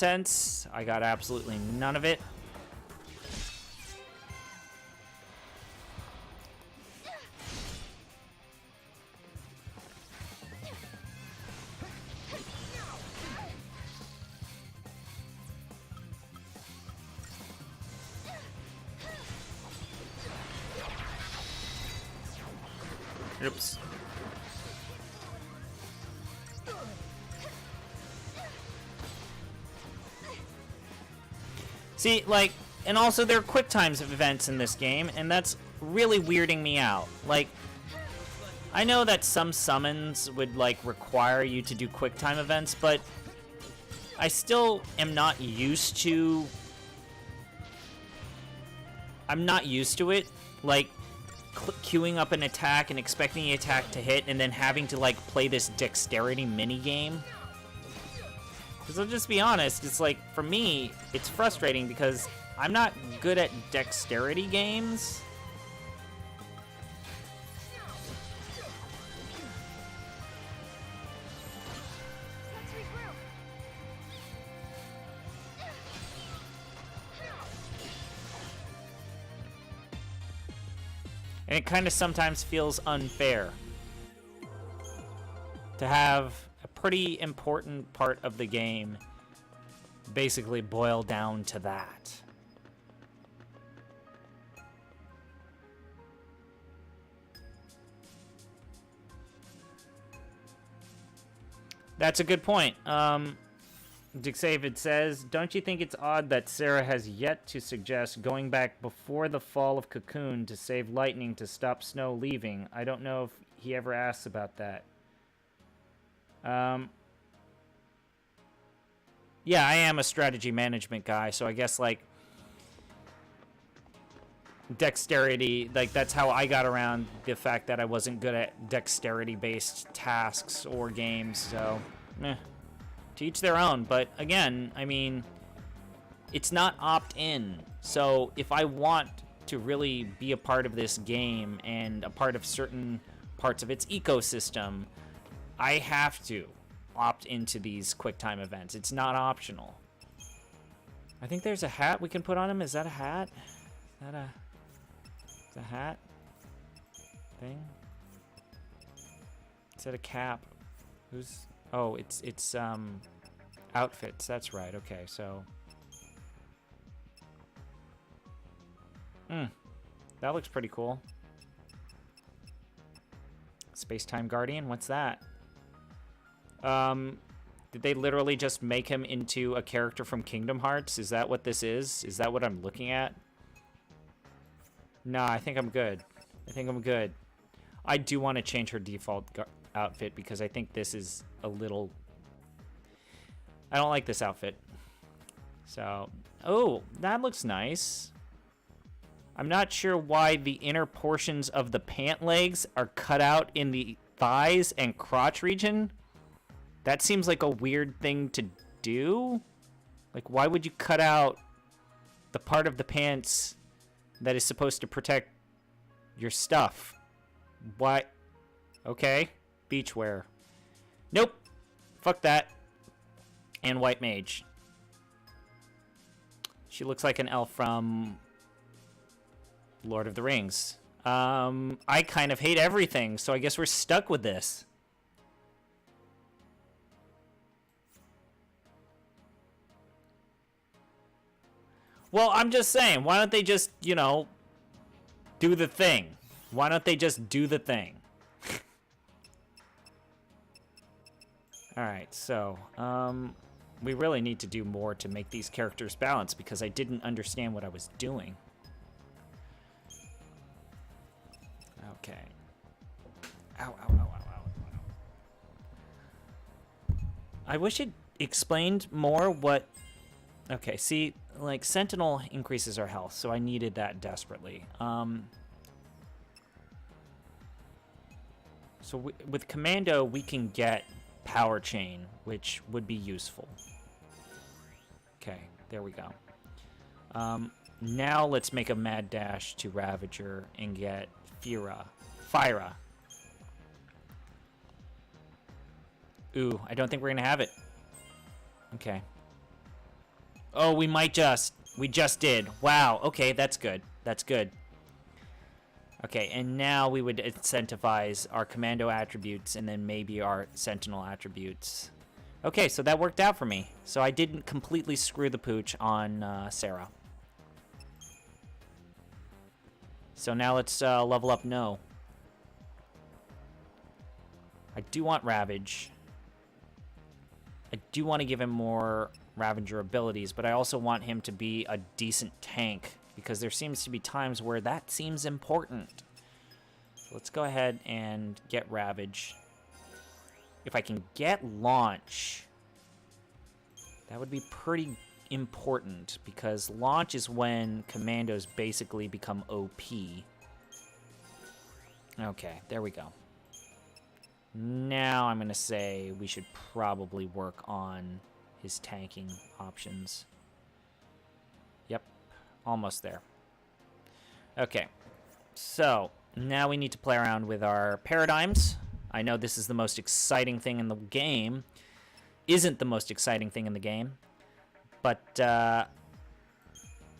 sense. I got absolutely none of it. Oops. See, like, and also there are quick times events in this game, and that's really weirding me out. Like, I know that some summons would, like, require you to do quick time events, but I still am not used to... I'm not used to it. Like, queuing up an attack and expecting the attack to hit and then having to, like, play this dexterity mini-game. Because I'll just be honest, it's like, for me, it's frustrating because I'm not good at dexterity games. And it kind of sometimes feels unfair to have a pretty important part of the game basically boil down to that. That's a good point. Dixavid says, don't you think it's odd that Sarah has yet to suggest going back before the fall of Cocoon to save Lightning to stop Snow leaving? I don't know if he ever asks about that. Yeah, I am a strategy management guy, so I guess, like, dexterity, like, that's how I got around the fact that I wasn't good at dexterity-based tasks or games, so, meh. To each their own, but again, I mean, it's not opt-in, so if I want to really be a part of this game and a part of certain parts of its ecosystem, I have to opt into these QuickTime events. It's not optional. I think there's a hat we can put on him. Is that a hat? Is that a hat thing? Is that a cap? Who's... Oh, it's outfits. That's right. Okay, so... That looks pretty cool. Space-Time Guardian? What's that? Did they literally just make him into a character from Kingdom Hearts? Is that what this is? Is that what I'm looking at? Nah, I think I'm good. I think I'm good. I do want to change her default outfit because I think this is a little... I don't like this outfit. So, oh, that looks nice. I'm not sure why the inner portions of the pant legs are cut out in the thighs and crotch region. That seems like a weird thing to do. Like, why would you cut out the part of the pants that is supposed to protect your stuff? Why? Okay. Beachwear. Nope. Fuck that. And White Mage. She looks like an elf from Lord of the Rings. I kind of hate everything, so I guess we're stuck with this. Well, I'm just saying, why don't they just, you know, do the thing? Why don't they just do the thing? Alright, so, we really need to do more to make these characters balanced because I didn't understand what I was doing. Okay. Ow, ow, ow, ow, ow, ow. I wish it explained more what... Okay, see, like, Sentinel increases our health, so I needed that desperately. So with Commando, we can get Power Chain, which would be useful. Okay, there we go. Now let's make a mad dash to Ravager and get Fyra. Ooh, I don't think we're gonna have it. Okay. Oh, we might just. We just did. Wow. Okay, that's good. That's good. Okay, and now we would incentivize our commando attributes and then maybe our sentinel attributes. Okay, so that worked out for me. So I didn't completely screw the pooch on Sarah. So now let's level up No. I do want Ravage. I do want to give him more Ravager abilities, but I also want him to be a decent tank, because there seems to be times where that seems important. So let's go ahead and get Ravage. If I can get Launch, that would be pretty important, because Launch is when commandos basically become OP. Okay, there we go. Now I'm going to say we should probably work on his tanking options. Yep, almost there. Okay, so now we need to play around with our paradigms. I know this is the most exciting thing in the game. Isn't the most exciting thing in the game. But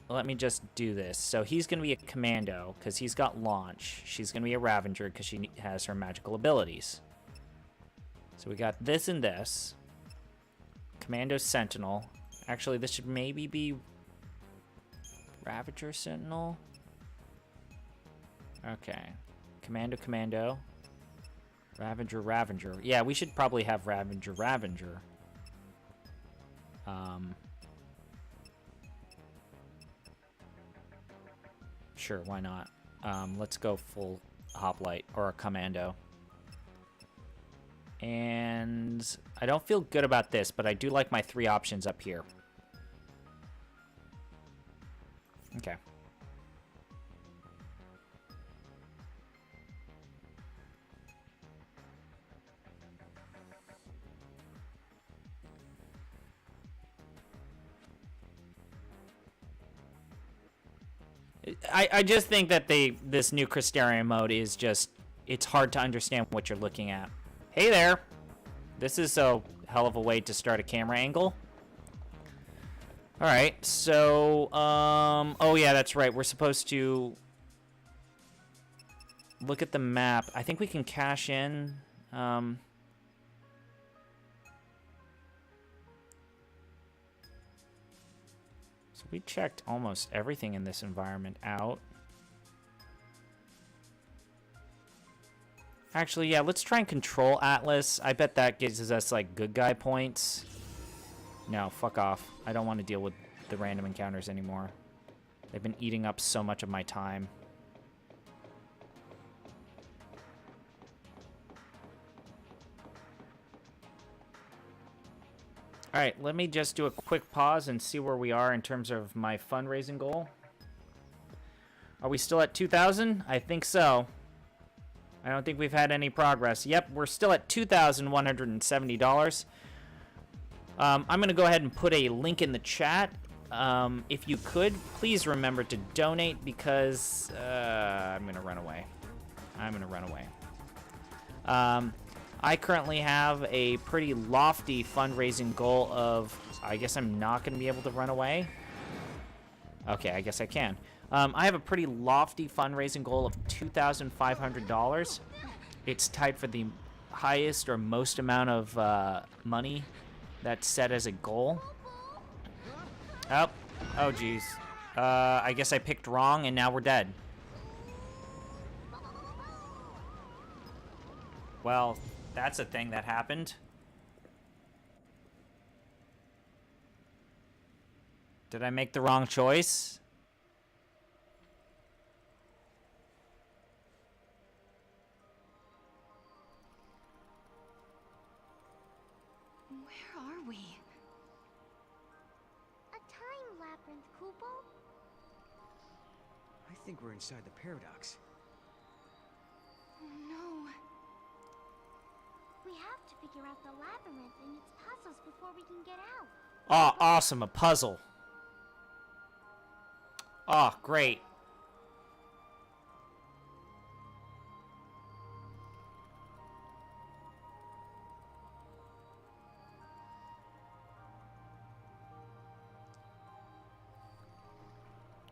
let me just do this. So he's going to be a commando because he's got Launch. She's going to be a Ravager because she has her magical abilities. So we got this and this. Commando Sentinel. Actually, this should maybe be Ravager Sentinel. Okay. Commando. Ravager. Yeah, we should probably have Ravager. Sure, why not? Let's go full hoplite or a commando. And I don't feel good about this, but I do like my 3 options up here. Okay. I just think that this new Crystarium mode is just, it's hard to understand what you're looking at. Hey there! This is a hell of a way to start a camera angle. Alright, so, oh yeah, that's right. We're supposed to look at the map. I think we can cash in. So we checked almost everything in this environment out. Actually, yeah, let's try and control Atlas. I bet that gives us, like, good guy points. No, fuck off. I don't want to deal with the random encounters anymore. They've been eating up so much of my time. Alright, let me just do a quick pause and see where we are in terms of my fundraising goal. Are we still at 2,000? I think so. I don't think we've had any progress. Yep, we're still at $2,170. I'm going to go ahead and put a link in the chat. If you could, please remember to donate, because I'm going to run away. I currently have a pretty lofty fundraising goal of, I guess I'm not going to be able to run away. Okay, I guess I can. I have a pretty lofty fundraising goal of $2,500. It's tied for the highest or most amount of money that's set as a goal. Oh geez. I guess I picked wrong and now we're dead. Well, that's a thing that happened. Did I make the wrong choice? Where are we? A time labyrinth, Kupo? I think we're inside the paradox. Oh no. We have to figure out the labyrinth and its puzzles before we can get out. Oh, awesome, a puzzle. Oh, great.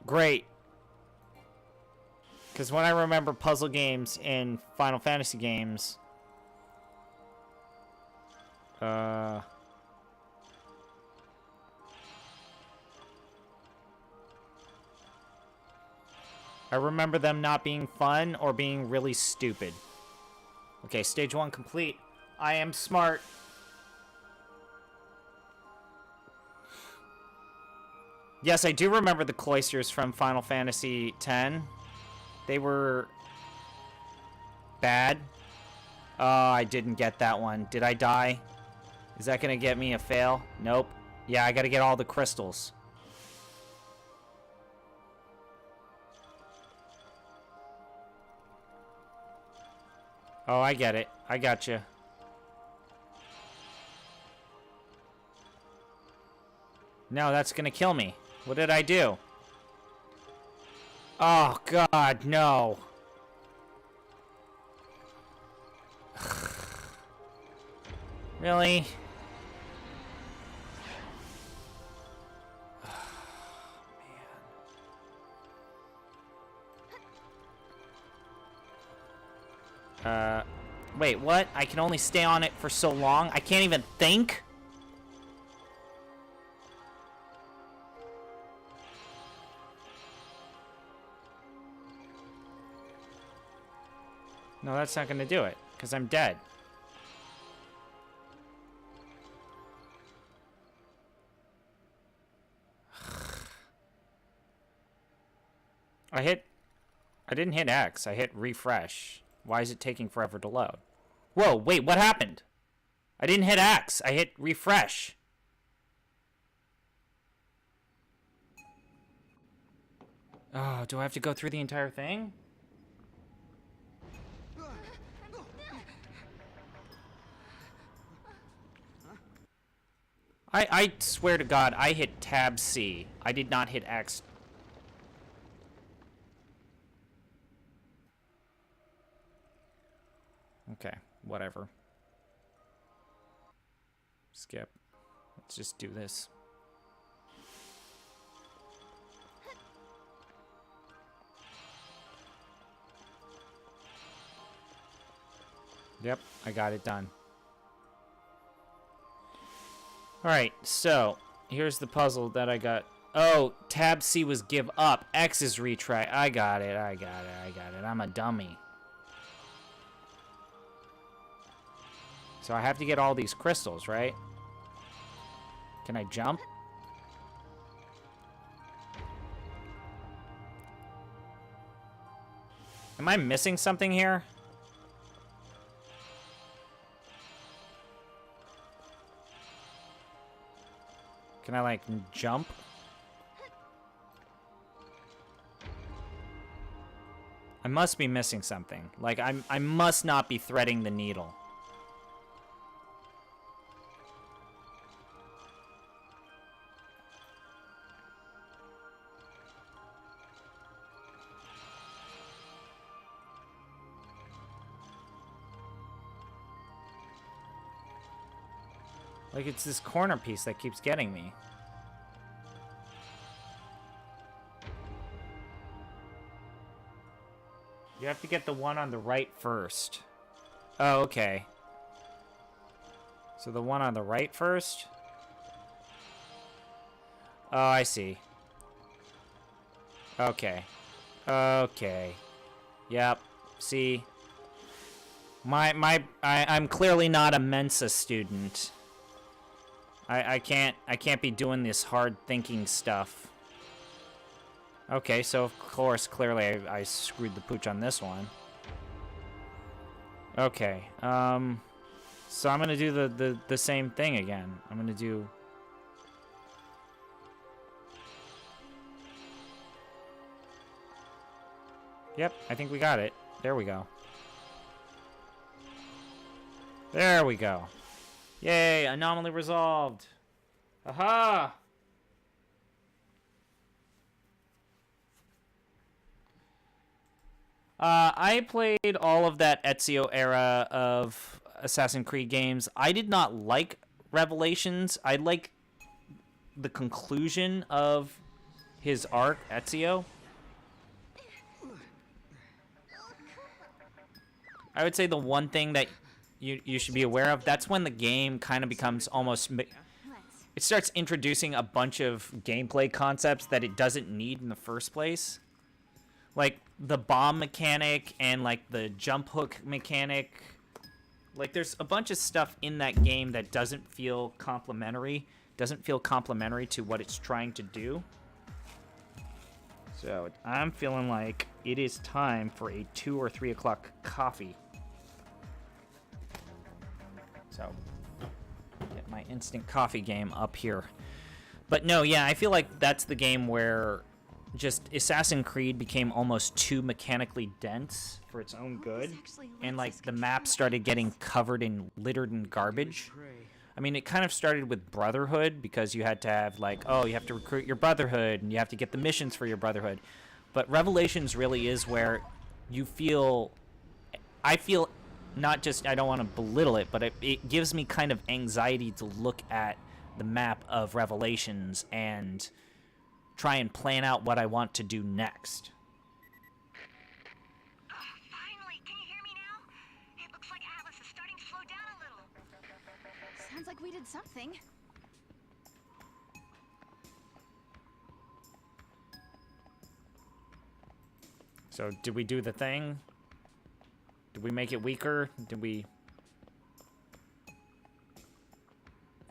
Great. Because when I remember puzzle games in Final Fantasy games... I remember them not being fun or being really stupid. Okay, stage 1 complete. I am smart. Yes, I do remember the cloisters from Final Fantasy X. They were bad. Oh, I didn't get that one. Did I die? Is that gonna get me a fail? Nope. Yeah, I gotta get all the crystals. Oh, I get it. I gotcha. No, that's gonna kill me. What did I do? Oh, God, no. Really? Wait, what? I can only stay on it for so long? I can't even think? No, that's not gonna do it, because I'm dead. I didn't hit X, I hit refresh. Why is it taking forever to load? Whoa, wait, what happened? I didn't hit X, I hit refresh. Oh, do I have to go through the entire thing? I swear to God, I hit tab C. I did not hit X. Okay, whatever. Skip. Let's just do this. Yep, I got it done. Alright, so here's the puzzle that I got. Oh, tab C was give up. X is retry. I got it. I'm a dummy. So I have to get all these crystals, right? Can I jump? Am I missing something here? Can I, like, jump? I must be missing something. Like, I must not be threading the needle. Like, it's this corner piece that keeps getting me. You have to get the one on the right first. Oh, okay. So the one on the right first? Oh, I see. Okay. Okay. Yep. See? I'm clearly not a Mensa student. I can't be doing this hard thinking stuff. Okay, so of course, clearly I screwed the pooch on this one. Okay, so I'm gonna do the same thing again. I'm gonna do... Yep, I think we got it. There we go. There we go. Yay, anomaly resolved. Aha! I played all of that Ezio era of Assassin's Creed games. I did not like Revelations. I like the conclusion of his arc, Ezio. I would say the one thing that you should be aware of, that's when the game kind of becomes almost... It starts introducing a bunch of gameplay concepts that it doesn't need in the first place. Like the bomb mechanic and like the jump hook mechanic. Like there's a bunch of stuff in that game that doesn't feel complementary. Doesn't feel complementary to what it's trying to do. So I'm feeling like it is time for a 2 or 3 o'clock coffee. So get my instant coffee game up here. But no, yeah, I feel like that's the game where just Assassin's Creed became almost too mechanically dense for its own good. And like the map started getting covered in littered in garbage. I mean, it kind of started with Brotherhood because you had to have like, oh, you have to recruit your Brotherhood and you have to get the missions for your Brotherhood. But Revelations really is where you feel, I feel not just, I don't want to belittle it, but it gives me kind of anxiety to look at the map of Revelations and try and plan out what I want to do next. Finally, can you hear me now? It looks like Atlas is starting to slow down a little. Sounds like we did something. So did we do the thing? Did we make it weaker? Did we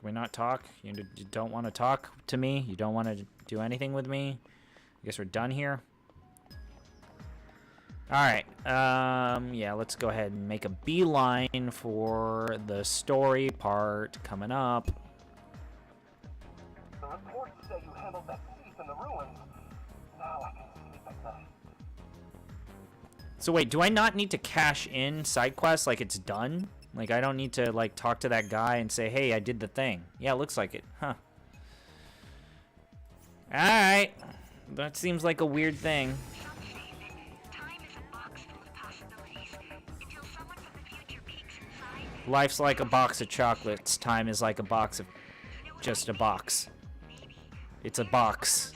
not talk? You don't want to talk to me? You don't want to do anything with me? I guess we're done here. Alright, yeah, let's go ahead and make a beeline for the story part coming up. The reports say you handled that thief in the ruins. Now I can sleep at night. So wait, do I not need to cash in side quests like it's done? Like I don't need to like talk to that guy and say, hey, I did the thing. Yeah, it looks like it. Huh. Alright. That seems like a weird thing. Life's like a box of chocolates. Time is like a box of... just a box. It's a box.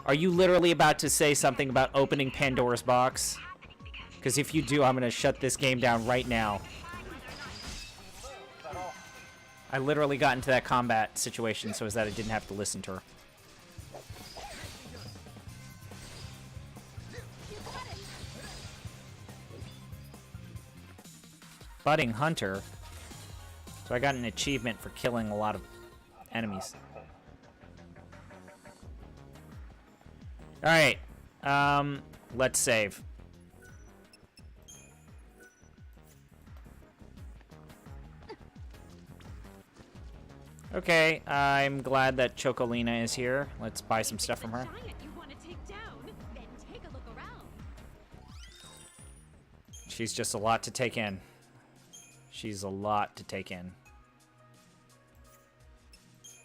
Are you literally about to say something about opening Pandora's box? Because if you do, I'm going to shut this game down right now. I literally got into that combat situation so as that I didn't have to listen to her. Budding Hunter. So I got an achievement for killing a lot of enemies. Alright. Let's save. Okay, I'm glad that Chocolina is here. Let's buy some stuff from her. She's just a lot to take in. She's a lot to take in.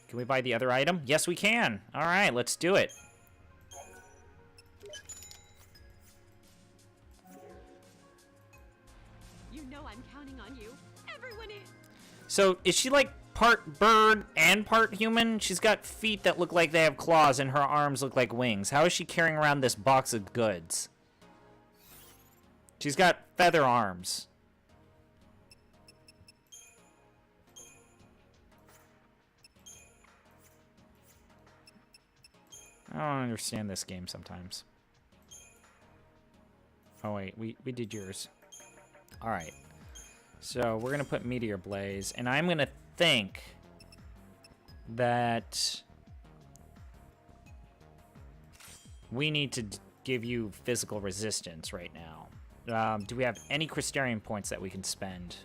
Can we buy the other item? Yes, we can. All right, let's do it. You know I'm counting on you. Everyone is. So, is she like part bird and part human? She's got feet that look like they have claws and her arms look like wings. How is she carrying around this box of goods? She's got feather arms. I don't understand this game sometimes. Oh wait, we did yours. Alright. So we're gonna put Meteor Blaze, and I'm gonna think that we need to give you physical resistance right now. Do we have any Crystarium points that we can spend?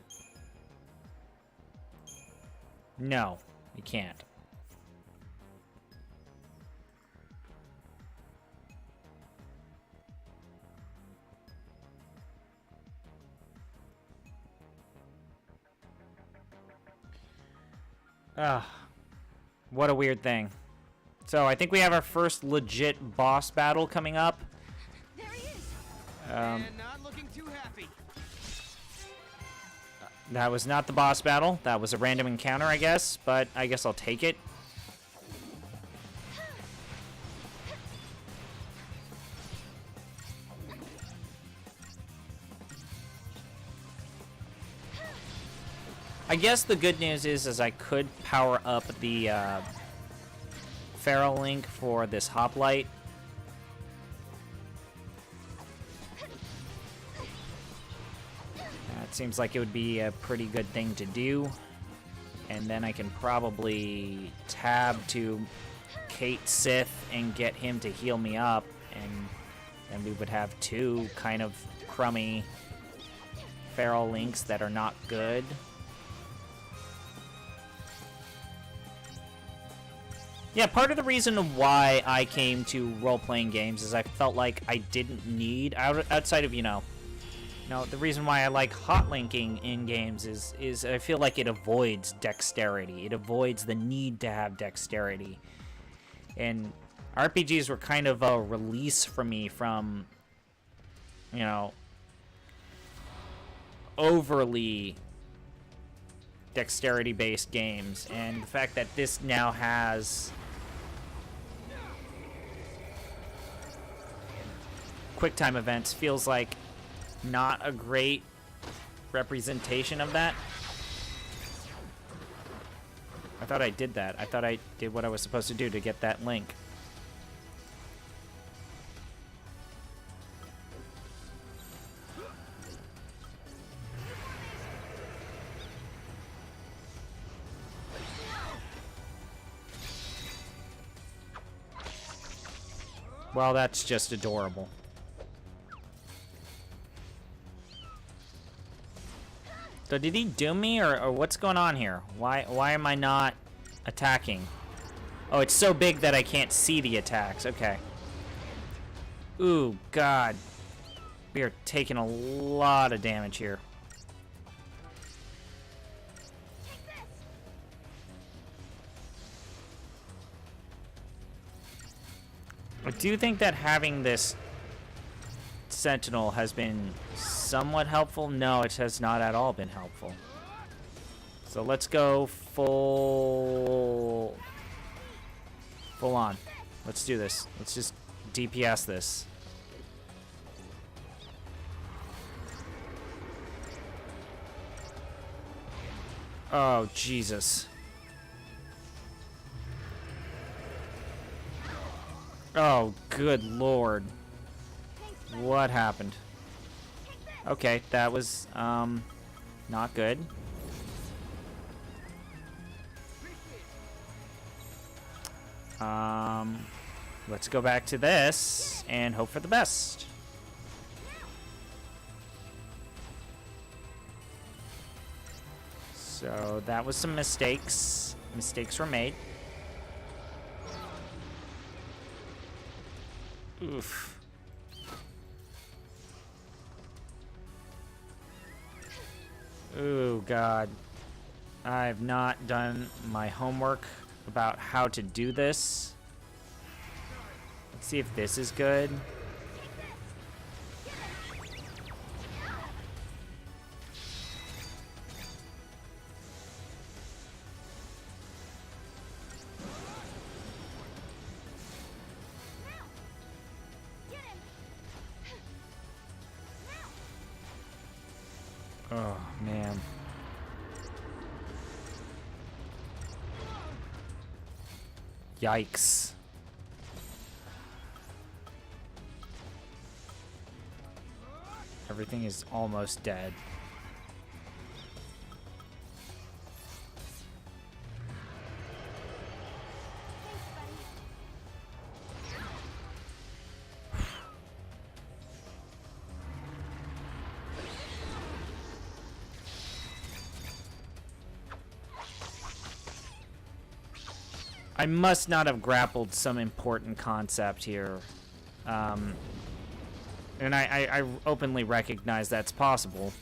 No, we can't. Ugh. What a weird thing. So, I think we have our first legit boss battle coming up. There he is. And not looking too happy. That was not the boss battle. That was a random encounter, I guess. But I guess I'll take it. I guess the good news is I could power up the Feral Link for this hoplite. It seems like it would be a pretty good thing to do. And then I can probably tab to Kate Sith and get him to heal me up, and then we would have two kind of crummy Feral Links that are not good. Yeah, part of the reason why I came to role-playing games is I felt like I didn't need, outside of, the reason why I like hot-linking in games is I feel like it avoids dexterity. It avoids the need to have dexterity. And RPGs were kind of a release for me from, overly dexterity-based games. And the fact that this now has QuickTime events feels like not a great representation of that. I thought I did that. I thought I did what I was supposed to do to get that link. Well, that's just adorable. So did he doom me, or what's going on here? Why am I not attacking? Oh, it's so big that I can't see the attacks. Okay. Ooh, God. We are taking a lot of damage here. I do think that having this Sentinel has been somewhat helpful. No, it has not at all been helpful. So let's go full on. Let's do this. Let's just DPS this. Oh, Jesus. Oh, good Lord. What happened? Okay, that was, not good. Let's go back to this and hope for the best. So that was some mistakes. Mistakes were made. Oof. Oh, God. I've not done my homework about how to do this. Let's see if this is good. Oh, man. Yikes. Everything is almost dead. I must not have grappled some important concept here. And I openly recognize that's possible.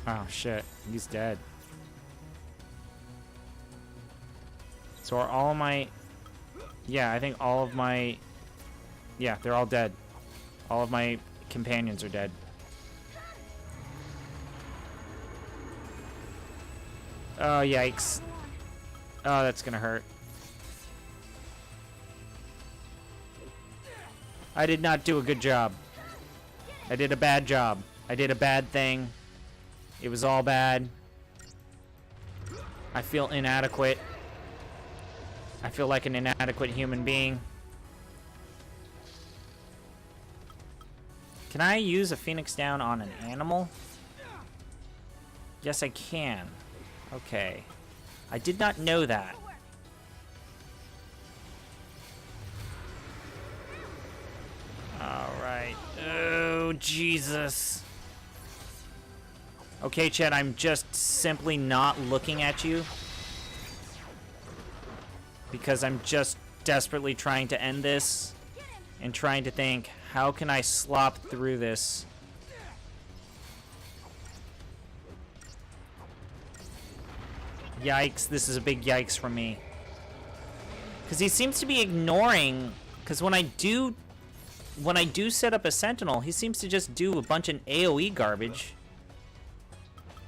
Oh, shit. He's dead. So are all my... Yeah, I think all of my... Yeah, they're all dead. All of my companions are dead. Oh, yikes. Oh, that's gonna hurt. I did not do a good job. I did a bad job. I did a bad thing. It was all bad. I feel inadequate. I feel like an inadequate human being. Can I use a Phoenix Down on an animal? Yes, I can. Okay. I did not know that. Alright. Oh, Jesus. Okay, Chad, I'm just simply not looking at you. Because I'm just desperately trying to end this. And trying to think, how can I slop through this? Yikes, this is a big yikes for me. Because he seems to be ignoring... Because when I do set up a sentinel, he seems to just do a bunch of AoE garbage.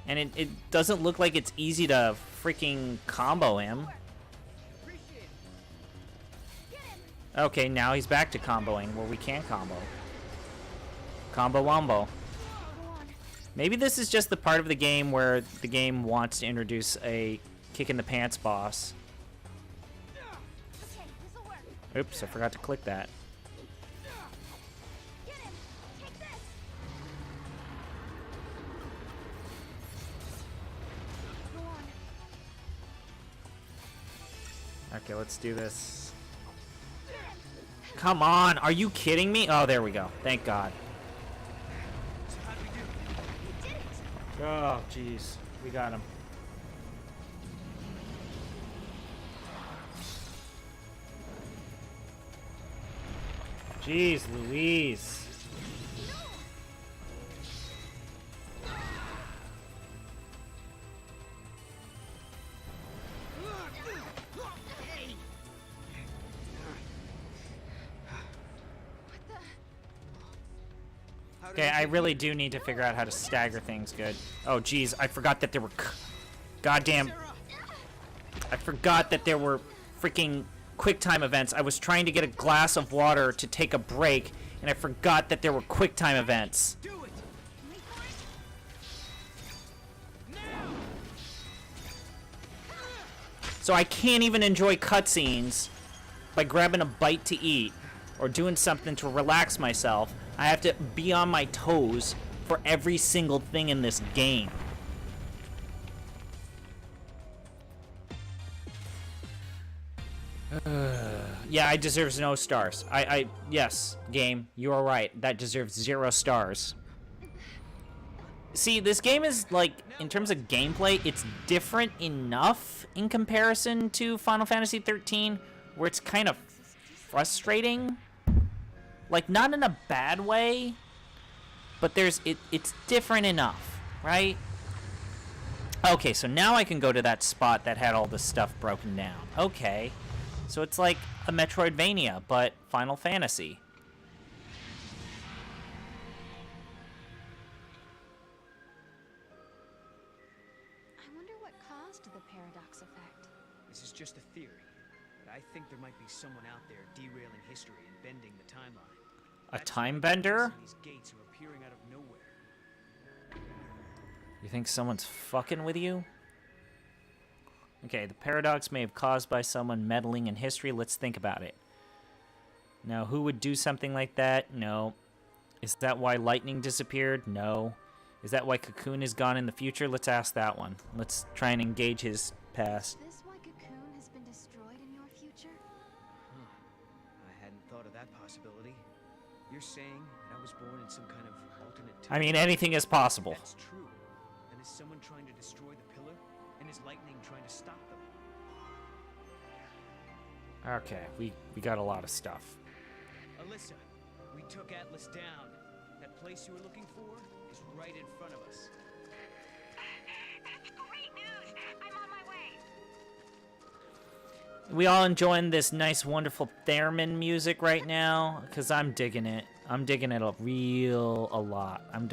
And it doesn't look like it's easy to freaking combo him. Okay, now he's back to comboing where we can combo. Combo wombo. Maybe this is just the part of the game where the game wants to introduce a kick in the pants boss. Oops, I forgot to click that. Okay, let's do this. Come on, are you kidding me? Oh, there we go. Thank God. Oh, jeez. We got him. Jeez Louise. Okay, I really do need to figure out how to stagger things good. Oh, geez, I forgot that there were... Goddamn... I forgot that there were freaking quick time events. I was trying to get a glass of water to take a break, and I forgot that there were quick time events. So I can't even enjoy cutscenes by grabbing a bite to eat or doing something to relax myself. I have to be on my toes for every single thing in this game. Yeah, I deserve no stars. Yes, game, you are right. That deserves 0 stars. See, this game is, like, in terms of gameplay, it's different enough in comparison to Final Fantasy XIII, where it's kind of frustrating. Like, not in a bad way, but it's different enough, right? Okay, so now I can go to that spot that had all this stuff broken down. Okay, so it's like a Metroidvania, but Final Fantasy. I wonder what caused the paradox effect. This is just a theory, but I think there might be someone out there derailing history and bending the timeline. A time bender? These gates are appearing out of nowhere. You think someone's fucking with you? Okay, the paradox may have caused by someone meddling in history. Let's think about it. Now, who would do something like that? No. Is that why lightning disappeared? No. Is that why Cocoon is gone in the future? Let's ask that one. Let's try and engage his past. Is this why Cocoon has been destroyed in your future? I hadn't thought of that possibility. You're saying that I was born in some kind of alternate time? I mean, anything is possible. That's true. And is someone trying to destroy the pillar? And is lightning trying to stop them? Okay, we got a lot of stuff. Alyssa, we took Atlas down. That place you were looking for is right in front of us. That's great news. I'm on my way. We all enjoying this nice, wonderful theremin music right now? Because I'm digging it. I'm digging it a lot. I'm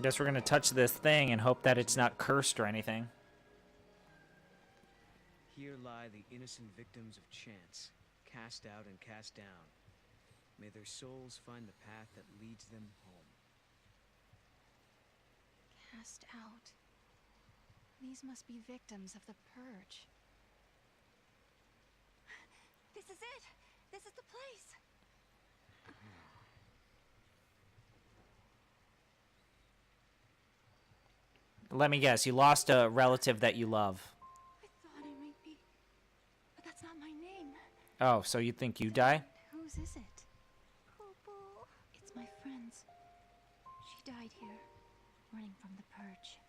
Guess we're gonna touch this thing and hope that it's not cursed or anything. Here lie the innocent victims of chance, cast out and cast down. May their souls find the path that leads them home. Cast out. These must be victims of the purge. This is it! This is the place! Let me guess, you lost a relative that you love. I thought I might be, but that's not my name. Oh, so you think you die? Whose is it? Poo-poo. It's my friend's. She died here, running from the purge.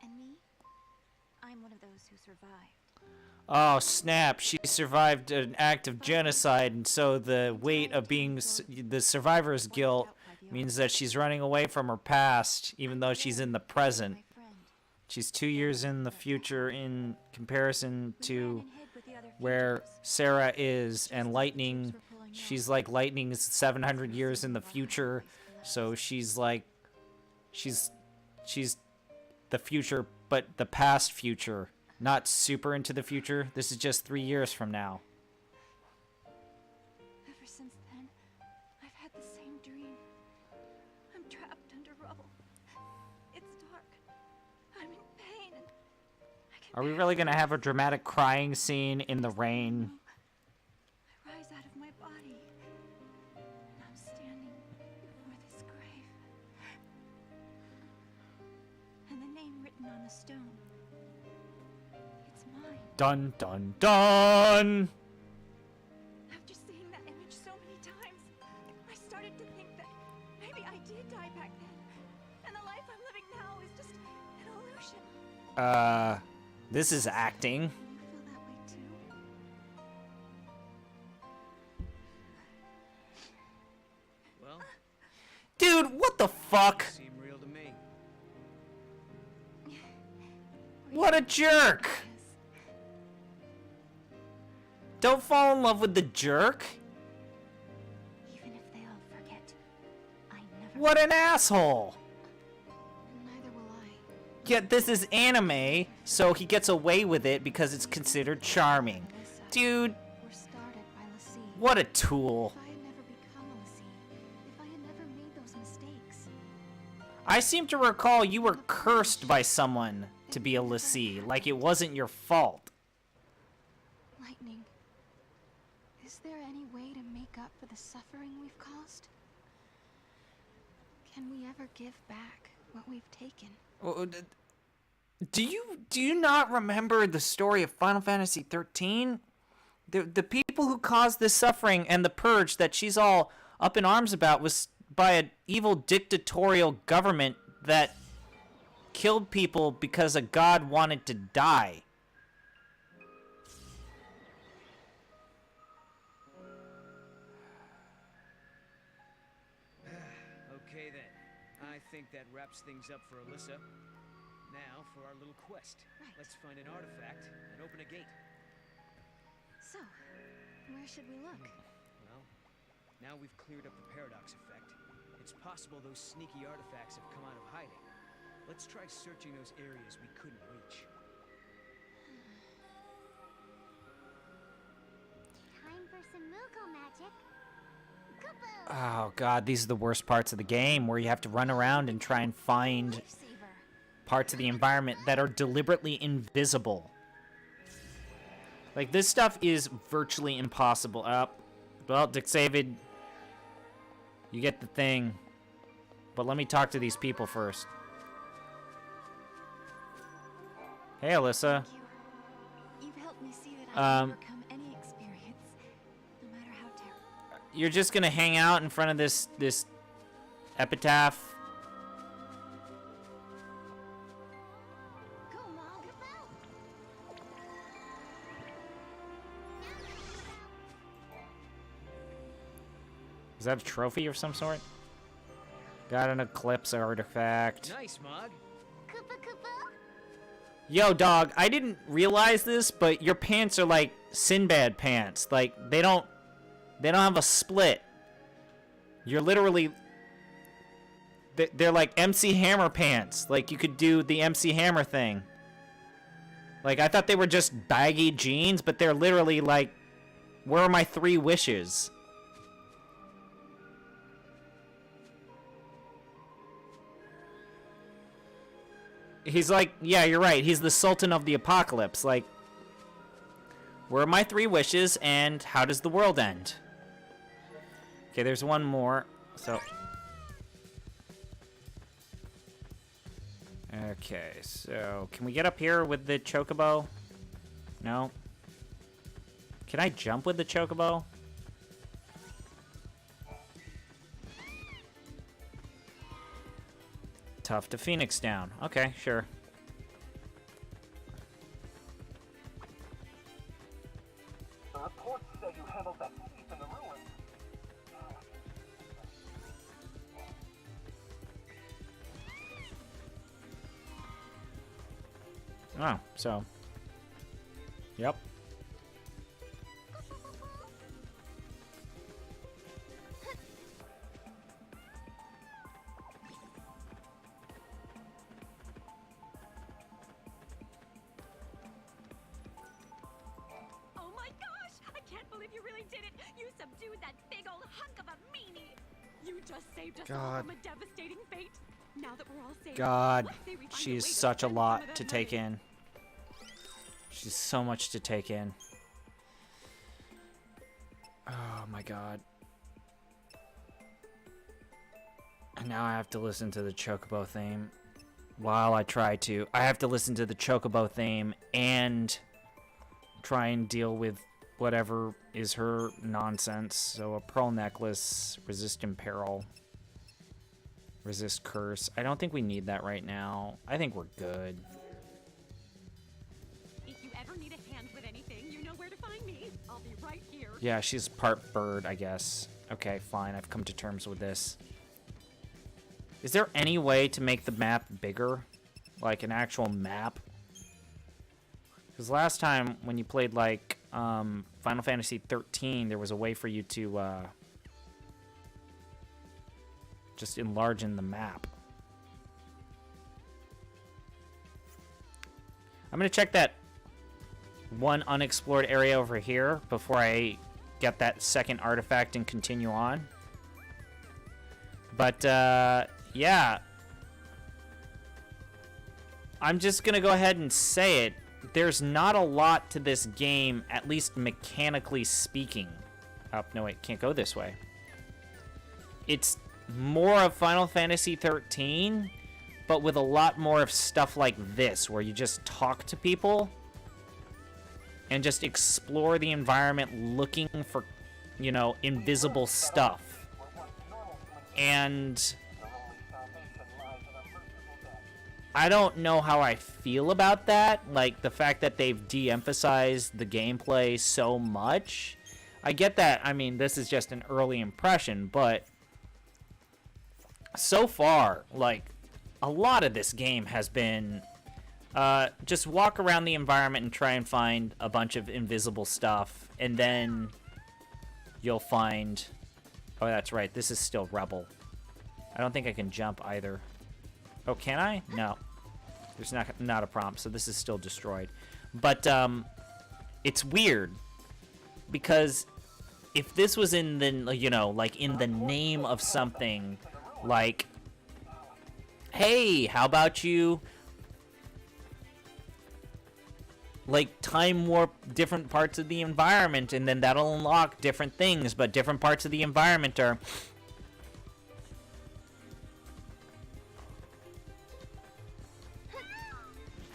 And me? I'm one of those who survived. Oh, snap. She survived an act of genocide, and so the weight of being the survivor's guilt means that she's running away from her past, even though she's in the present. She's 2 years in the future in comparison to where Sarah is, and Lightning, she's like Lightning's 700 years in the future, so she's like, she's the future, but the past future. Not super into the future. This is just 3 years from now. Ever since then, I've had the same dream. I'm trapped under rubble. It's dark. I'm in pain and I can Are we really gonna have a dramatic crying scene in the rain? I rise out of my body. And I'm standing before this grave. And the name written on the stone. It's mine. Dun dun dun! After seeing that image so many times, I started to think that maybe I did die back then. And the life I'm living now is just an illusion. This is acting. You feel that way too? Well, Dude, what the fuck? seem real to me. What a jerk! Don't fall in love with the jerk. Even if they all forget, I never. What an asshole! Neither will I. Yet this is anime, so he gets away with it because it's considered charming. Dude, We're started by Lassie. what a tool. If I had never become a Lassie, if I had never made those mistakes, I seem to recall you were cursed by someone to be a Lassie, like it wasn't your fault. Lightning. Is there any way to make up for the suffering we've caused? Can we ever give back what we've taken? Do you not remember the story of Final Fantasy XIII? The people who caused this suffering and the purge that she's all up in arms about was by an evil dictatorial government that killed people because a god wanted to die. Okay then. I think that wraps things up for Alyssa. Now for our little quest. Right. Let's find an artifact and open a gate. So, where should we look? Well, now we've cleared up the paradox effect. It's possible those sneaky artifacts have come out of hiding. Let's try searching those areas we couldn't reach. Time for some Moogle magic. Kupo! Oh god, these are the worst parts of the game where you have to run around and try and find parts of the environment that are deliberately invisible. Like, this stuff is virtually impossible. Well, Dixavid, you get the thing. But let me talk to these people first. Hey, Alyssa. Thank you. You've helped me see that I can Um, overcome any experience, no matter how terrible. You're just gonna hang out in front of this epitaph? Go, Mog! Is that a trophy of some sort? Got an eclipse artifact. Nice, Mog. Koopa Koopa! Yo, dog, I didn't realize this, but your pants are like Sinbad pants. Like, they don't have a split. You're literally They're like MC Hammer pants. Like, you could do the MC Hammer thing. Like, I thought they were just baggy jeans, but they're literally like, where are my 3 wishes? He's like, yeah, you're right. He's the Sultan of the Apocalypse. Like, where are my 3 wishes, and how does the world end? Okay, there's one more. So... Okay, so can we get up here with the chocobo? No? Can I jump with the chocobo? Tough to Phoenix down. Okay, sure. The reports say you handled that thief in the ruins. Oh, so. Yep. Oh my gosh! I can't believe you really did it! You subdued that big old hunk of a meanie! You just saved us all God. from a devastating fate. Now that we're all safe, God, let's say we find a way she's to such a spend some lot of that to take money. in. She's so much to take in. Oh my God. And now I have to listen to the Chocobo theme. While I try to. I have to listen to the Chocobo theme and try and deal with whatever is her nonsense. So a pearl necklace, resist imperil, resist curse. I don't think we need that right now. I think we're good. If you ever need a hand with anything, you know where to find me. I'll be right here. Yeah, she's part bird, I guess. Okay, fine. I've come to terms with this. Is there any way to make the map bigger? Like an actual map? Because last time when you played like Final Fantasy XIII, there was a way for you to just enlarge in the map. I'm going to check that one unexplored area over here before I get that second artifact and continue on. But, yeah. I'm just going to go ahead and say it. There's not a lot to this game, at least mechanically speaking. Oh, no, wait, can't go this way. It's more of Final Fantasy XIII, but with a lot more of stuff like this, where you just talk to people and just explore the environment looking for, you know, invisible stuff. And I don't know how I feel about that. Like, the fact that they've de-emphasized the gameplay so much. I get that. I mean, this is just an early impression, but so far, like, a lot of this game has been just walk around the environment and try and find a bunch of invisible stuff, and then you'll find... Oh, that's right. This is still Rebel. I don't think I can jump either. Oh, can I? No. There's not a prompt, so this is still destroyed. But it's weird because if this was in the, you know, like in the name of something, like, hey, how about you like time warp different parts of the environment, and then that'll unlock different things, but different parts of the environment are...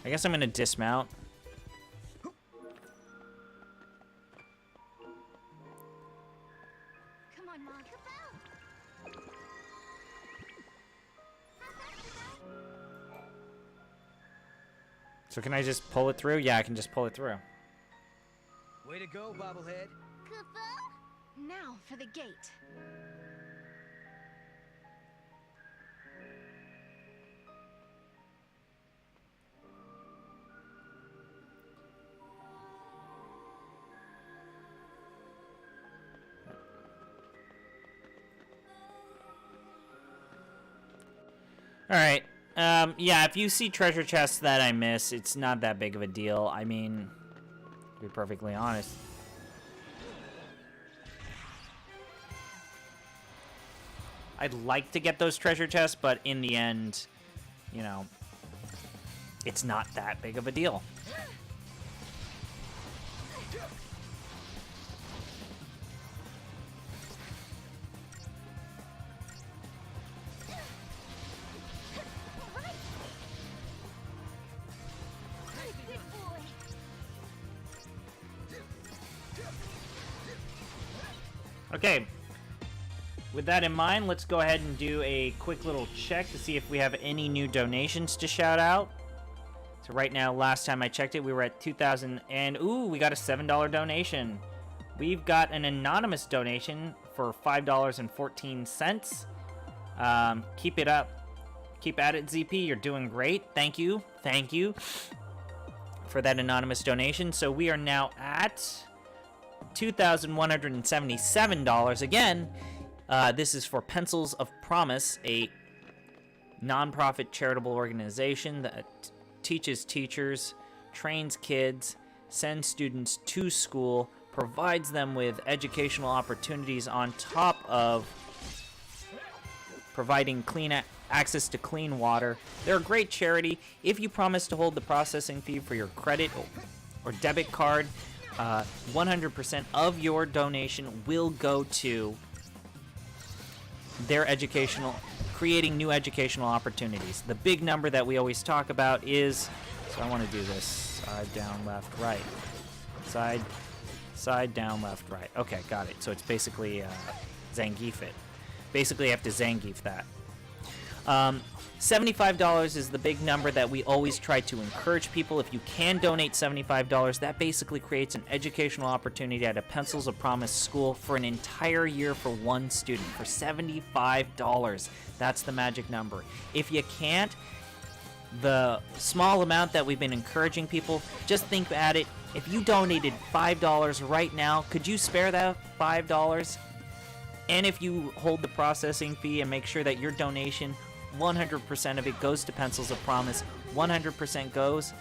I guess I'm gonna dismount. Come on, Mom. So can I just pull it through? Yeah, I can just pull it through. Way to go, bobblehead. Now for the gate. Alright. Yeah, if you see treasure chests that I miss, it's not that big of a deal. I mean, to be perfectly honest. I'd like to get those treasure chests, but in the end, you know, it's not that big of a deal. Okay, with that in mind, let's go ahead and do a quick little check to see if we have any new donations to shout out. So right now, last time I checked it, we were at 2,000, and ooh, we got a $7 donation. We've got an anonymous donation for $5.14. Keep it up. Keep at it, ZP. You're doing great. Thank you. Thank you for that anonymous donation. So we are now at $2,177. Again, this is for Pencils of Promise, a non-profit charitable organization that teaches teachers, trains kids, sends students to school, provides them with educational opportunities on top of providing access to clean water. They're a great charity. If you promise to hold the processing fee for your credit or debit card, 100% of your donation will go to their creating new educational opportunities. The big number that we always talk about is, so I want to do this, side, down, left, right. Side, down, left, right. Okay, got it. So it's basically Zangief it. Basically, you have to Zangief that. $75 is the big number that we always try to encourage people. If you can donate $75, that basically creates an educational opportunity at a Pencils of Promise school for an entire year for one student, for $75. That's the magic number. If you can't, the small amount that we've been encouraging people, just think at it. If you donated $5 right now, could you spare that $5? And if you hold the processing fee and make sure that your donation, 100% of it goes to Pencils of Promise, 100% goes,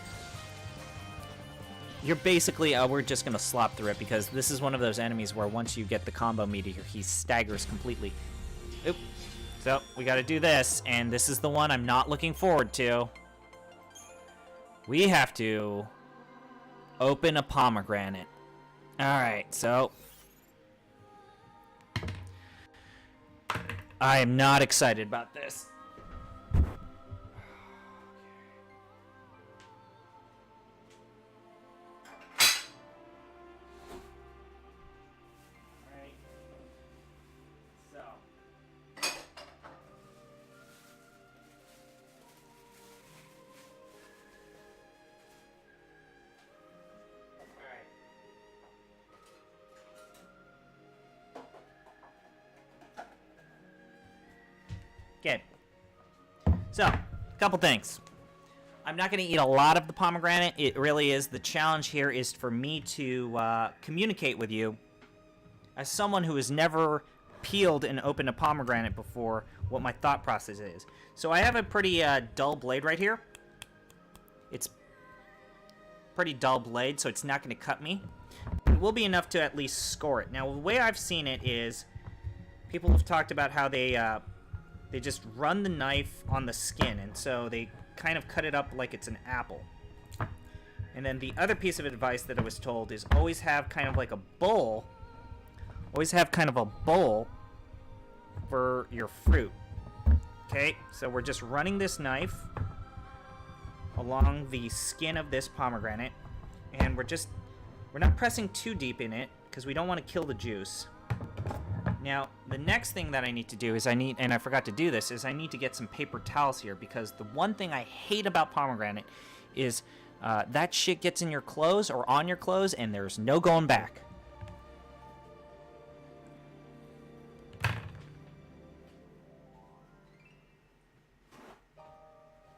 you're basically, we're just going to slop through it, because this is one of those enemies where once you get the combo meteor, he staggers completely. Oop. So, we got to do this, and this is the one I'm not looking forward to. We have to open a pomegranate. Alright, so I am not excited about this. Okay, so, a couple things. I'm not going to eat a lot of the pomegranate. It really is, the challenge here is for me to communicate with you as someone who has never peeled and opened a pomegranate before, what my thought process is. So I have a pretty dull blade right here. It's pretty dull blade, so it's not going to cut me. It will be enough to at least score it. Now, the way I've seen it is, people have talked about how they just run the knife on the skin, and so they kind of cut it up like it's an apple. And then the other piece of advice that I was told is always have kind of like a bowl. Always have kind of a bowl for your fruit. Okay, so we're just running this knife along the skin of this pomegranate, and we're not pressing too deep in it because we don't want to kill the juice. Now, the next thing that I need to do is and I forgot to do this, is I need to get some paper towels here, because the one thing I hate about pomegranate is that shit gets in your clothes or on your clothes, and there's no going back.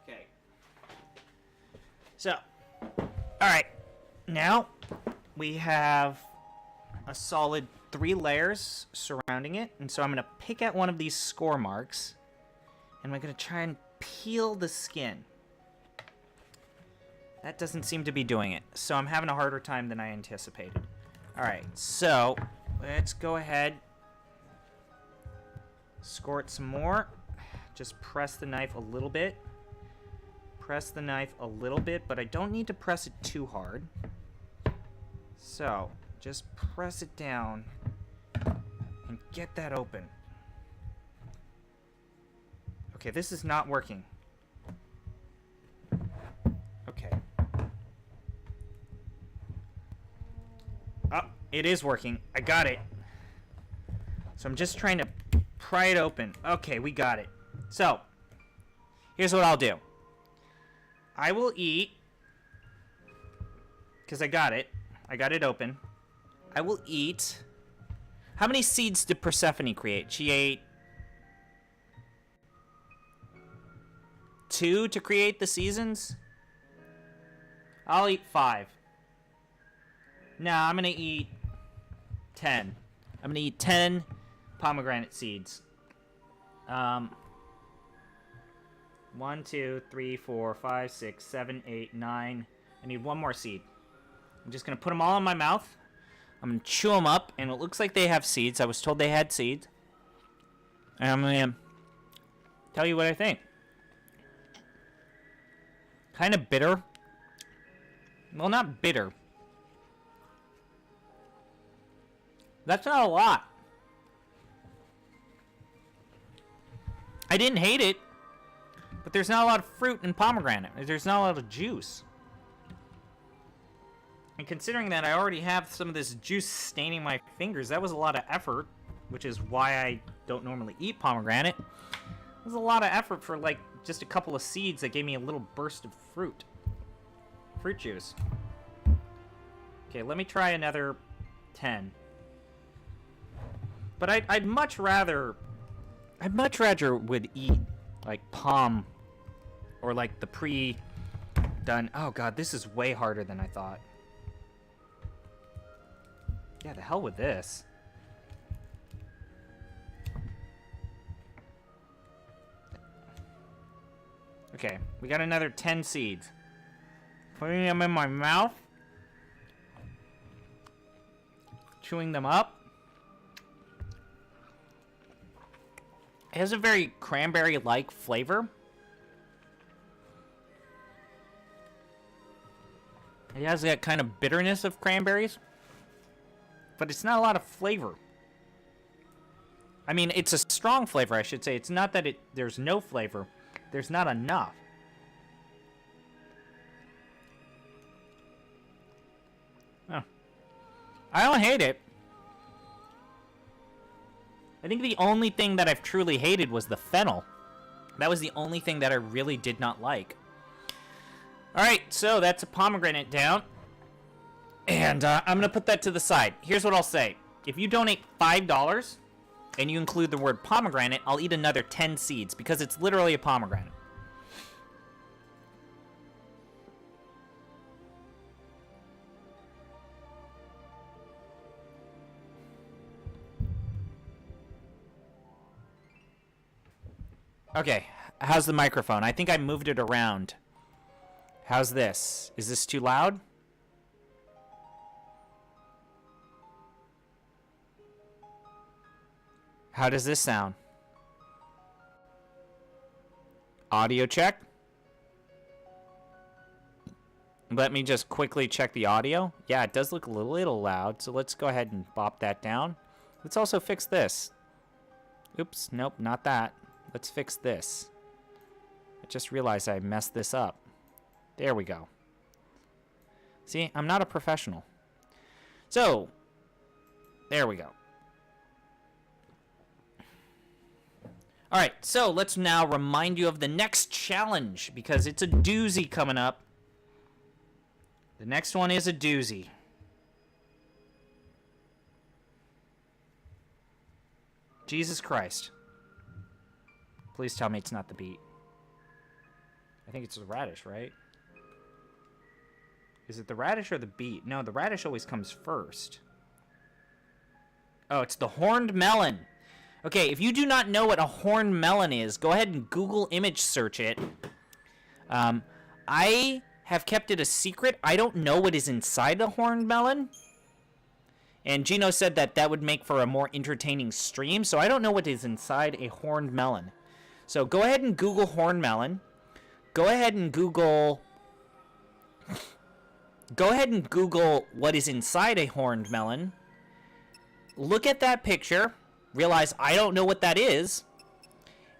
Okay. So, alright. Now, we have a solid 3 layers surrounding it, and so I'm going to pick at one of these score marks, and I'm going to try and peel the skin. That doesn't seem to be doing it. So I'm having a harder time than I anticipated. Alright, so let's go ahead. Squirt some more. Just press the knife a little bit. Press the knife a little bit, but I don't need to press it too hard. So, just press it down and get that open. Okay, this is not working. Okay. Oh, it is working. I got it. So I'm just trying to pry it open. Okay, we got it. So, here's what I'll do. I will eat, because I got it. I got it open. I will eat. How many seeds did Persephone create? She ate 2 to create the seasons? I'll eat 5. Nah, I'm going to eat 10. I'm going to eat 10 pomegranate seeds. 1, 2, 3, 4, 5, 6, 7, 8, 9. I need 1 more seed. I'm just going to put them all in my mouth. I'm going to chew them up, and it looks like they have seeds. I was told they had seeds. And I'm going to tell you what I think. Kind of bitter. Well, not bitter. That's not a lot. I didn't hate it. But there's not a lot of fruit in pomegranate. There's not a lot of juice. And considering that I already have some of this juice staining my fingers, that was a lot of effort, which is why I don't normally eat pomegranate. It was a lot of effort for, like, just a couple of seeds that gave me a little burst of fruit. Fruit juice. Okay, let me try another 10. But I'd much rather would eat, like, palm, or, like, the pre-done... Oh, God, this is way harder than I thought. Yeah, the hell with this. Okay, we got another 10 seeds. Putting them in my mouth. Chewing them up. It has a very cranberry-like flavor. It has that kind of bitterness of cranberries. But it's not a lot of flavor. I mean, it's a strong flavor, I should say. It's not that there's no flavor. There's not enough. Oh. I don't hate it. I think the only thing that I've truly hated was the fennel. That was the only thing that I really did not like. Alright, so that's a pomegranate down. And I'm going to put that to the side. Here's what I'll say. If you donate $5 and you include the word pomegranate, I'll eat another 10 seeds because it's literally a pomegranate. Okay, how's the microphone? I think I moved it around. How's this? Is this too loud? How does this sound? Audio check. Let me just quickly check the audio. Yeah, it does look a little loud, so let's go ahead and bop that down. Let's also fix this. Oops, nope, not that. Let's fix this. I just realized I messed this up. There we go. See, I'm not a professional. So, there we go. Alright, so let's now remind you of the next challenge, because it's a doozy coming up. The next one is a doozy. Jesus Christ. Please tell me it's not the beet. I think it's the radish, right? Is it the radish or the beet? No, the radish always comes first. Oh, it's the horned melon. Okay, if you do not know what a horned melon is, go ahead and Google image search it. I have kept it a secret. I don't know what is inside a horned melon. And Gino said that that would make for a more entertaining stream, so I don't know what is inside a horned melon. So go ahead and Google horned melon. Go ahead and Google what is inside a horned melon. Look at that picture. Realize I don't know what that is.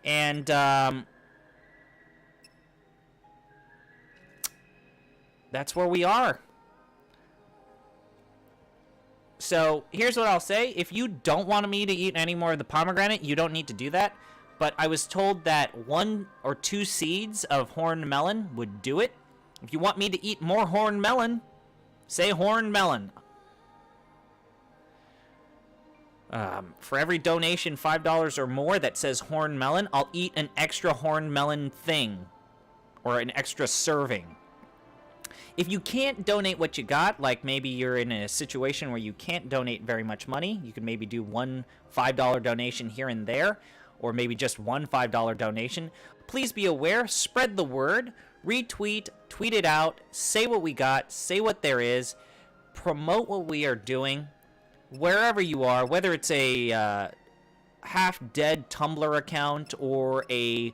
And that's where we are. So here's what I'll say. If you don't want me to eat any more of the pomegranate, you don't need to do that. But I was told that 1 or 2 seeds of horned melon would do it. If you want me to eat more horned melon, say horned melon. For every donation, $5 or more that says horned melon, I'll eat an extra horned melon thing. Or an extra serving. If you can't donate what you got, like maybe you're in a situation where you can't donate very much money, you can maybe do one $5 donation here and there, or maybe just one $5 donation. Please be aware, spread the word, retweet, tweet it out, say what we got, say what there is, promote what we are doing, wherever you are, whether it's a half-dead Tumblr account or a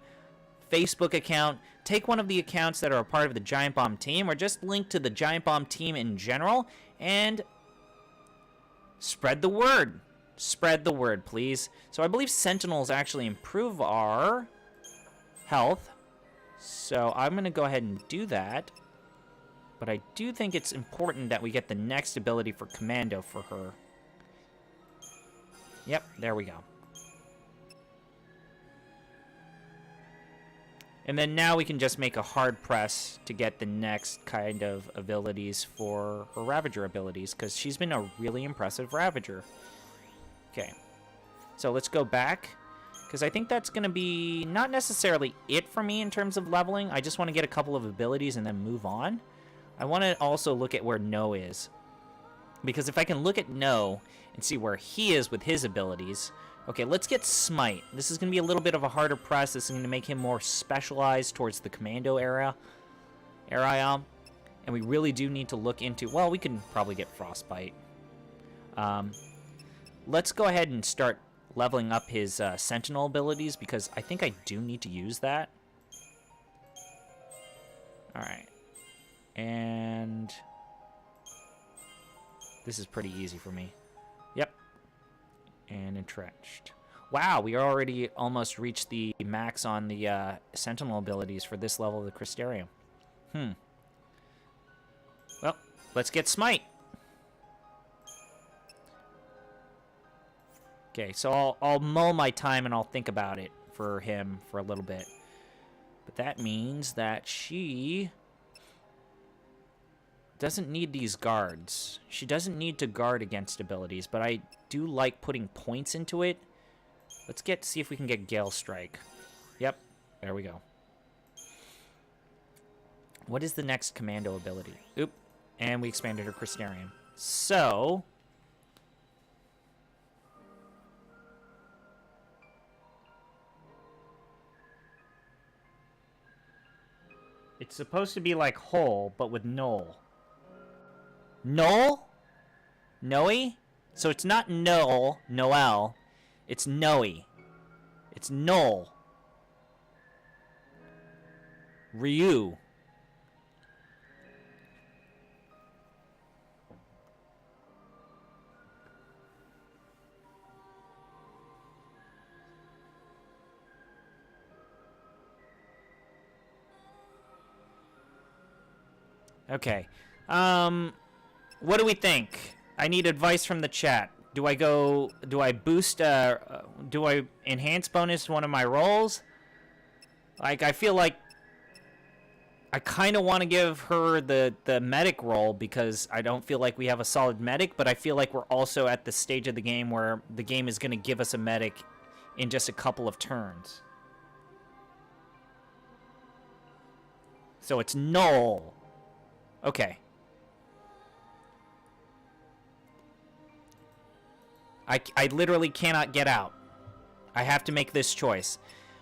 Facebook account. Take one of the accounts that are a part of the Giant Bomb team, or just link to the Giant Bomb team in general, and spread the word. Spread the word, please. So I believe Sentinels actually improve our health. So I'm going to go ahead and do that. But I do think it's important that we get the next ability for Commando for her. Yep, there we go. And then now we can just make a hard press to get the next kind of abilities for her Ravager abilities, because she's been a really impressive Ravager. Okay, so let's go back, because I think that's going to be not necessarily it for me in terms of leveling. I just want to get a couple of abilities and then move on. I want to also look at where No is, because if I can look at No and see where he is with his abilities... Okay, let's get Smite. This is going to be a little bit of a harder press. This is going to make him more specialized towards the Commando area. And we really do need to look into... Well, we can probably get Frostbite. Let's go ahead and start leveling up his Sentinel abilities, because I think I do need to use that. Alright. And... this is pretty easy for me. Yep. And entrenched. Wow, we already almost reached the max on the Sentinel abilities for this level of the Crystarium. Well, let's get Smite. Okay, so I'll mull my time and I'll think about it for him for a little bit. But that means that she doesn't need these guards. She doesn't need to guard against abilities, but I do like putting points into it. Let's see if we can get Gale Strike. Yep, there we go. What is the next Commando ability? Oop, and we expanded her Crystarium. So... it's supposed to be like Hole, but with Null. Null? Noe? So it's not Noel, Noel. It's Noe. It's Null. Ryu. Okay. What do we think? I need advice from the chat. Do I boost, do I enhance bonus one of my rolls? Like, I feel like I kind of want to give her the medic role, because I don't feel like we have a solid medic, but I feel like we're also at the stage of the game where the game is going to give us a medic in just a couple of turns. So it's Null. Okay. I literally cannot get out. I have to make this choice.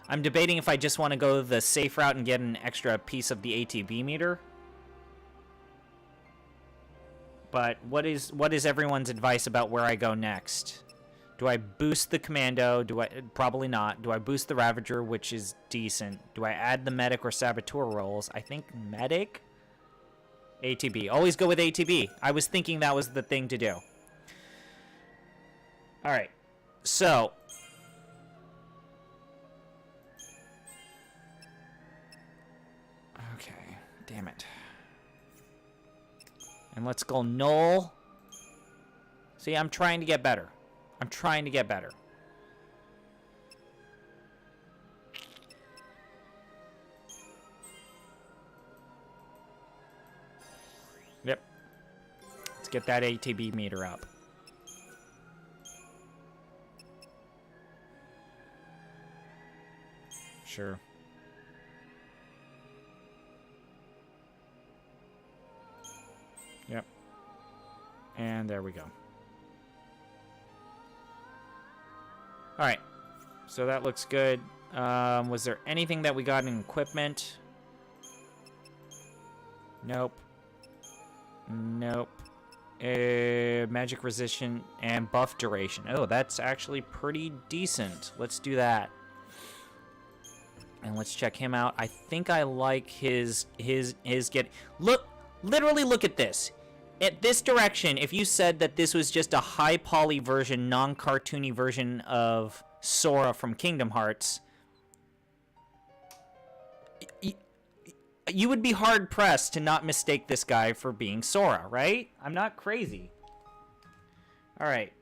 I'm debating if I just want to go the safe route and get an extra piece of the ATB meter. But what is everyone's advice about where I go next? Do I boost the commando? Probably not. Do I boost the Ravager, which is decent? Do I add the medic or saboteur roles? I think medic? ATB. Always go with ATB. I was thinking that was the thing to do. Alright. So. Okay. Damn it. And let's go null. See, I'm trying to get better. I'm trying to get better. Yep. Let's get that ATB meter up. Sure. Yep. And there we go. Alright. So that looks good. Was there anything that we got in equipment? Nope. Nope. Magic resistance and buff duration. Oh, that's actually pretty decent. Let's do that. And let's check him out. I think I like his get. Look, literally look at this. At this direction, if you said that this was just a high poly version, non-cartoony version of Sora from Kingdom Hearts, you would be hard-pressed to not mistake this guy for being Sora, right? I'm not crazy. Alright.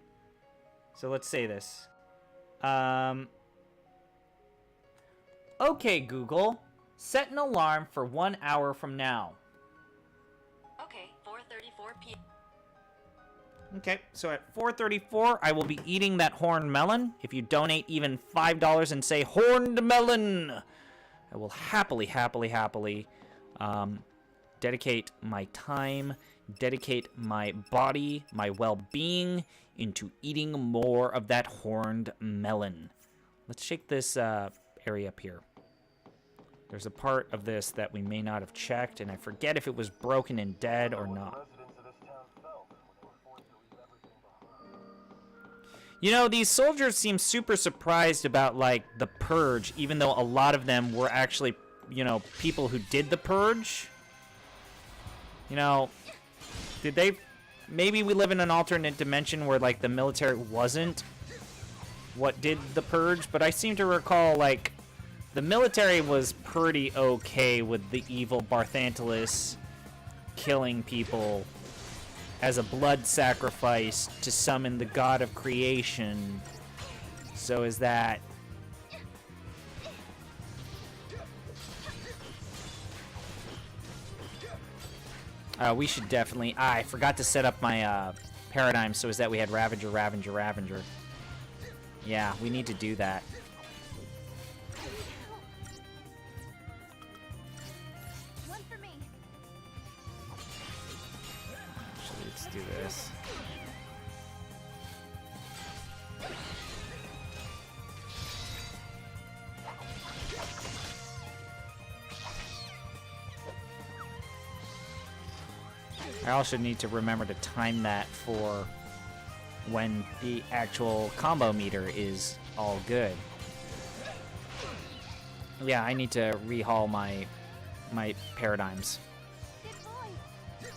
So let's say this. Okay, Google. Set an alarm for 1 hour from now. Okay, 4:34 p.m. Okay, so at 4:34, I will be eating that horned melon. If you donate even $5 and say horned melon, I will happily dedicate my time, dedicate my body, my well-being into eating more of that horned melon. Let's shake this area up here. There's a part of this that we may not have checked, and I forget if it was broken and dead or not. You know, these soldiers seem super surprised about, like, the purge, even though a lot of them were actually, you know, people who did the purge. You know, did they... Maybe we live in an alternate dimension where, like, the military wasn't what did the purge, but I seem to recall, like, the military was pretty okay with the evil Barthantalus killing people as a blood sacrifice to summon the god of creation. So is that... we should definitely... I forgot to set up my paradigm so is that we had Ravager. Yeah, we need to do that. One for me. Actually, let's do this. I also need to remember to time that for when the actual combo meter is all good. Yeah, I need to rehaul my paradigms. Good boy.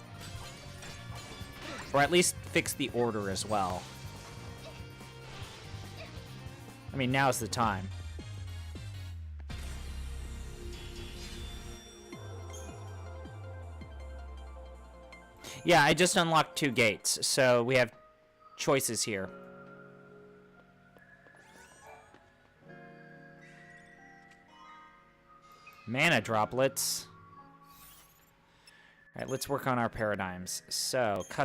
Or at least fix the order as well. I mean, now's the time. Yeah, I just unlocked 2 gates, so we have choices here. Mana droplets. Alright, let's work on our paradigms. So, custom